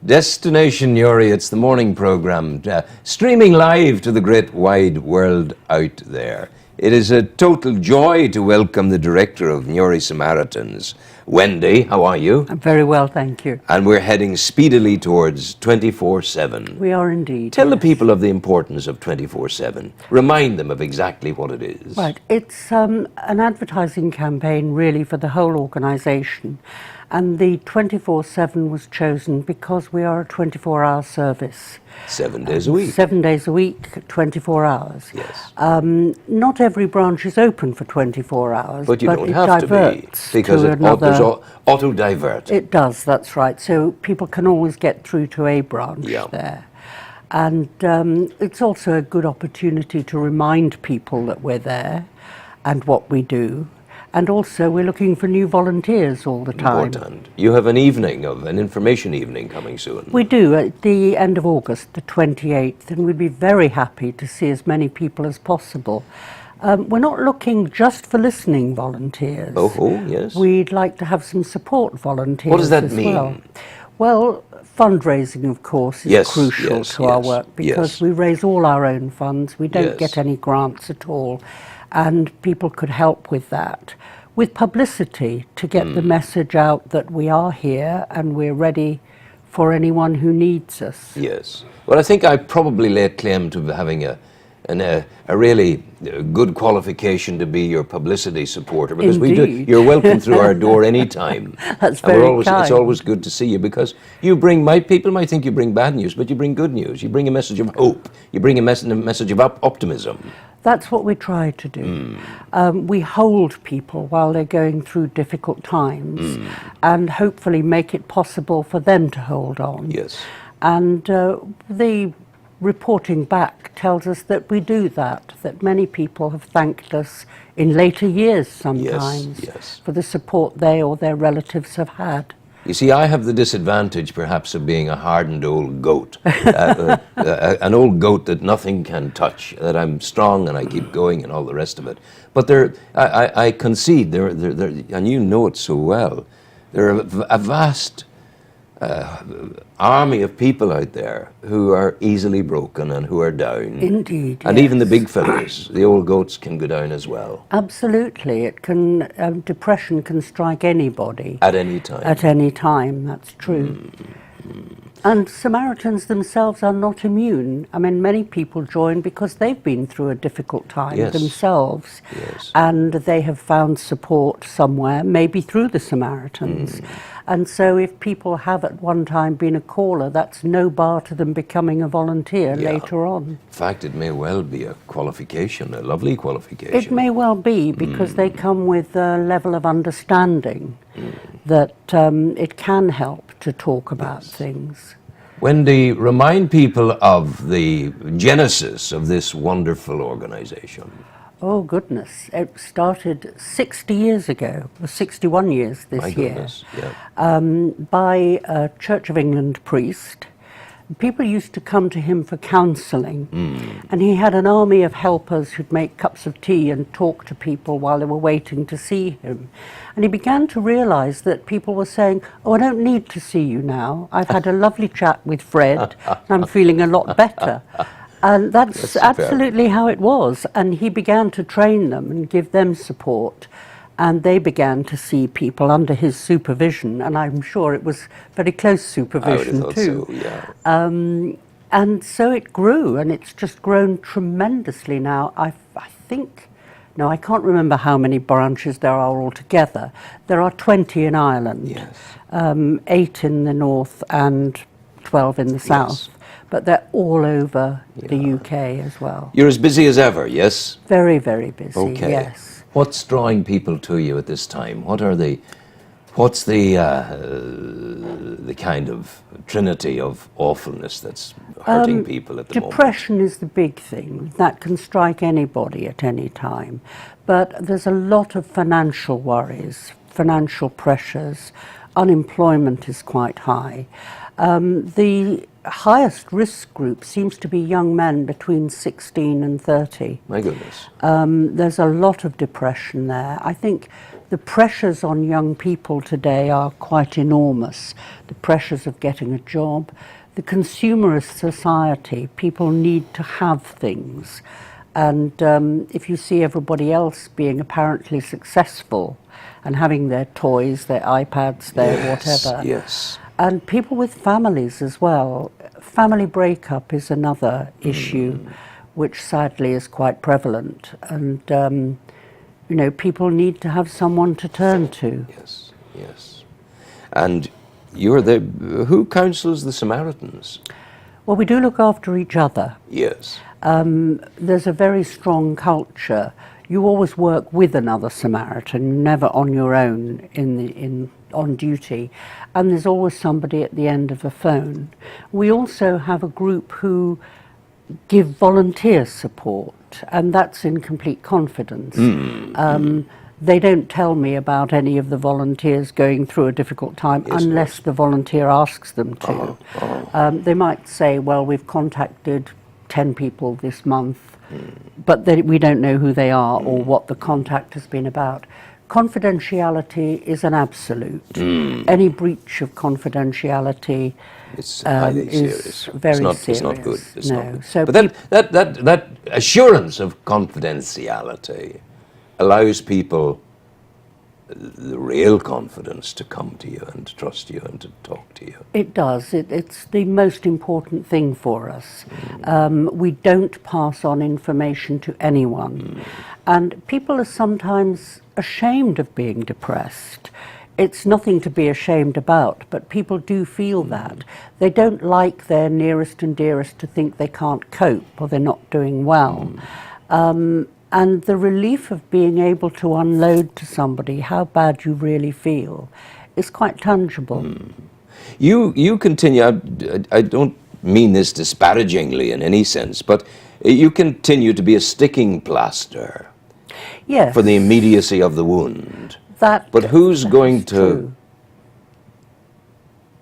Destination Newry, it's the morning programme, streaming live to the great wide world out there. It is a total joy to welcome the director of Newry Samaritans, Wendy. How are you? I'm very well, thank you. And we're heading speedily towards 24/7. We are indeed. Tell yes. the people of the importance of 24/7. Remind them of exactly what it is. Right, it's an advertising campaign really for the whole organisation, and the 24/7 was chosen because we are a 24-hour service. 7 days a week. 7 days a week, 24 hours. Yes. Not every branch is open for 24 hours, But you don't it have to be, diverts because to it another. auto-divert. It does, that's right. So people can always get through to a branch Yeah. there. And it's also a good opportunity to remind people that we're there and what we do. And also we're looking for new volunteers all the time. Important. You have an information evening coming soon. We do at the end of August, the 28th, and we'd be very happy to see as many people as possible. We're not looking just for listening volunteers. Oh, yes. We'd like to have some support volunteers. What does that as mean? Well, fundraising, of course, is Yes, crucial yes, to our yes, work because yes. we raise all our own funds. We don't Yes. get any grants at all, and people could help with that. With publicity, to get the message out that we are here and we're ready for anyone who needs us. Yes. Well, I think I probably lay claim to having a really good qualification to be your publicity supporter, because Indeed. you're welcome through our door anytime. That's And very kind. It's always good to see you, because people might think you bring bad news, but you bring good news. You bring a message of hope. You bring a message of optimism. That's what we try to do. We hold people while they're going through difficult times and hopefully make it possible for them to hold on. Yes. And the reporting back tells us that we do that many people have thanked us in later years sometimes yes. for the support they or their relatives have had. You see, I have the disadvantage, perhaps, of being a hardened old goat, an old goat that nothing can touch, that I'm strong and I keep going and all the rest of it. But I concede, and you know it so well, there are a vast army of people out there who are easily broken and who are down. Indeed, And yes. even the big fellas, the old goats, can go down as well. Absolutely. It can, depression can strike anybody. At any time. At any time, that's true. And Samaritans themselves are not immune. I mean, many people join because they've been through a difficult time Yes. themselves. Yes. And they have found support somewhere, maybe through the Samaritans. And so if people have at one time been a caller, that's no bar to them becoming a volunteer Yeah. later on. In fact, it may well be a qualification, a lovely qualification. It may well be, because they come with a level of understanding that it can help to talk about things. Wendy, remind people of the genesis of this wonderful organisation. Oh goodness, it started 60 years ago, or 61 years this My year, goodness, yeah. by a Church of England priest. People used to come to him for counselling, and he had an army of helpers who'd make cups of tea and talk to people while they were waiting to see him. And he began to realise that people were saying, "Oh, I don't need to see you now. I've had a lovely chat with Fred, and I'm feeling a lot better." And that's absolutely how it was. And he began to train them and give them support. And they began to see people under his supervision. And I'm sure it was very close supervision I would have too. thought so, yeah. And so it grew, and it's just grown tremendously now. I think, no, I can't remember how many branches there are altogether. There are 20 in Ireland, Yes. 8 in the north and 12 in the south. But they're all over the UK as well. You're as busy as ever, yes? Very, very busy, Okay. yes. What's drawing people to you at this time? What's the kind of Trinity of Awfulness that's hurting people at the moment? Depression is the big thing. That can strike anybody at any time. But there's a lot of financial worries, financial pressures. Unemployment is quite high. The highest risk group seems to be young men between 16 and 30. My goodness. There's a lot of depression there. I think the pressures on young people today are quite enormous. The pressures of getting a job, the consumerist society, people need to have things. And if you see everybody else being apparently successful and having their toys, their iPads, their whatever. Yes. And people with families as well. Family breakup is another issue which sadly is quite prevalent. And you know, people need to have someone to turn to. Yes, yes. And you're the, who counsels the Samaritans? Well, we do look after each other. Yes. There's a very strong culture. You always work with another Samaritan, never on your own on duty. And there's always somebody at the end of a phone. We also have a group who give volunteer support, and that's in complete confidence. They don't tell me about any of the volunteers going through a difficult time unless the volunteer asks them to. They might say, well, we've contacted 10 people this month, but we don't know who they are or what the contact has been about. Confidentiality is an absolute. Any breach of confidentiality it's highly serious. Very serious. It's not good. It's no. not good. So but that assurance of confidentiality allows people the real confidence to come to you and to trust you and to talk to you. It does. It's the most important thing for us. We don't pass on information to anyone. And people are sometimes ashamed of being depressed. It's nothing to be ashamed about, but people do feel that. They don't like their nearest and dearest to think they can't cope or they're not doing well. And the relief of being able to unload to somebody how bad you really feel is quite tangible. You continue, I don't mean this disparagingly in any sense, but you continue to be a sticking plaster for the immediacy of the wound. But who's going to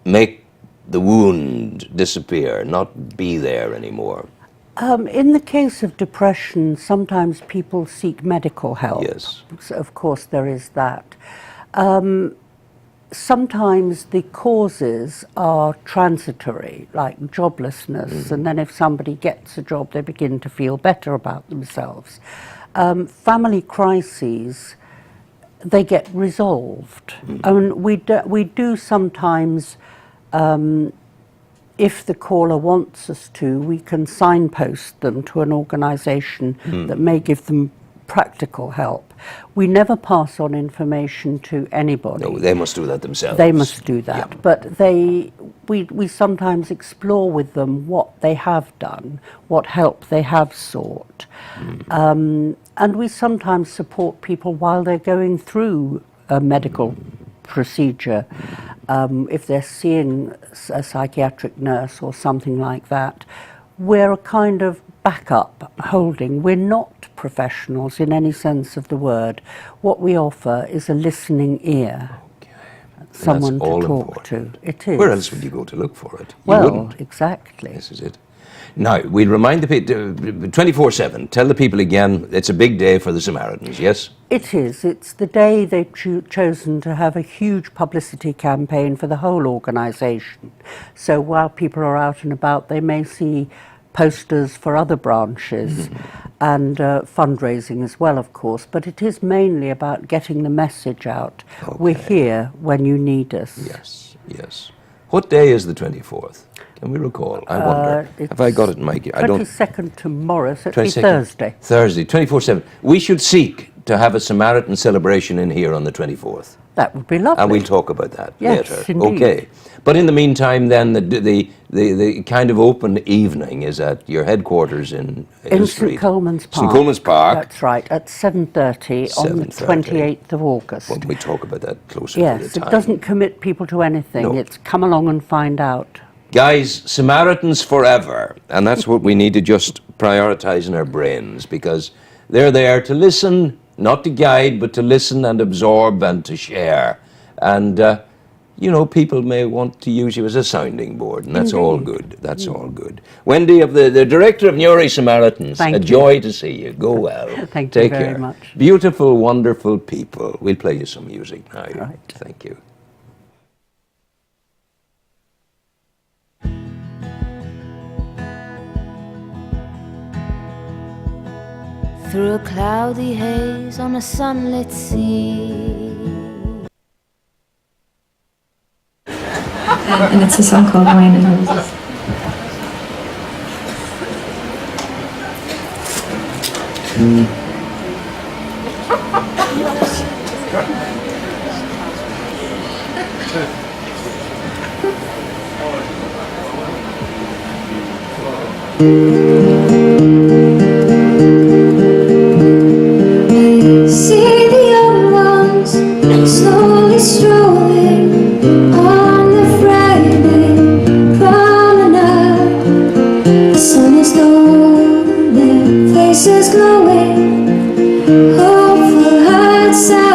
make the wound disappear, not be there anymore? In the case of depression, sometimes people seek medical help. Yes. So of course, there is that. Sometimes the causes are transitory, like joblessness, and then if somebody gets a job, they begin to feel better about themselves. Family crises, they get resolved. We do sometimes, if the caller wants us to, we can signpost them to an organisation that may give them practical help. We never pass on information to anybody. No, they must do that themselves. They must do that. But we sometimes explore with them what they have done, what help they have sought. And we sometimes support people while they're going through a medical procedure. If they're seeing a psychiatric nurse or something like that, we're a kind of backup holding. We're not professionals in any sense of the word. What we offer is a listening ear. Someone to talk to. It is. Where else would you go to look for it? Well, you wouldn't. Exactly. This is it. Now, we'll remind the people, 24/7, tell the people again, it's a big day for the Samaritans, yes? It is. It's the day they've chosen to have a huge publicity campaign for the whole organisation. So while people are out and about, they may see posters for other branches and fundraising as well, of course. But it is mainly about getting the message out. Okay. We're here when you need us. Yes, yes. What day is the 24th? Can we recall? I wonder. Have I got it, Mike? 22nd tomorrow, so it'll be Thursday. Thursday, 24/7. We should seek to have a Samaritan celebration in here on the 24th. That would be lovely. And we'll talk about that later. Indeed. Okay. But in the meantime, then, the kind of open evening is at your headquarters in St Coleman's Park. St Coleman's Park. That's right, at 7:30 on the 28th of August. When we talk about that closer to the Yes, time. it doesn't commit people to anything. No. It's come along and find out. Guys, Samaritans forever. And that's what we need to just prioritize in our brains, because they're there to listen, not to guide, but to listen and absorb and to share. And you know, people may want to use you as a sounding board, and that's all good. That's all good. Wendy, of the director of Newry Samaritans, Thank a you. joy to see you. Go well. Thank you Take very care. much. Beautiful, wonderful people. We'll play you some music now. Right. Thank you. Through a cloudy haze on a sunlit sea. And it's a song called Wine and Roses. See the young ones slowly strolling on the Friday promenade. The sun is golden, their faces glowing, hopeful hearts.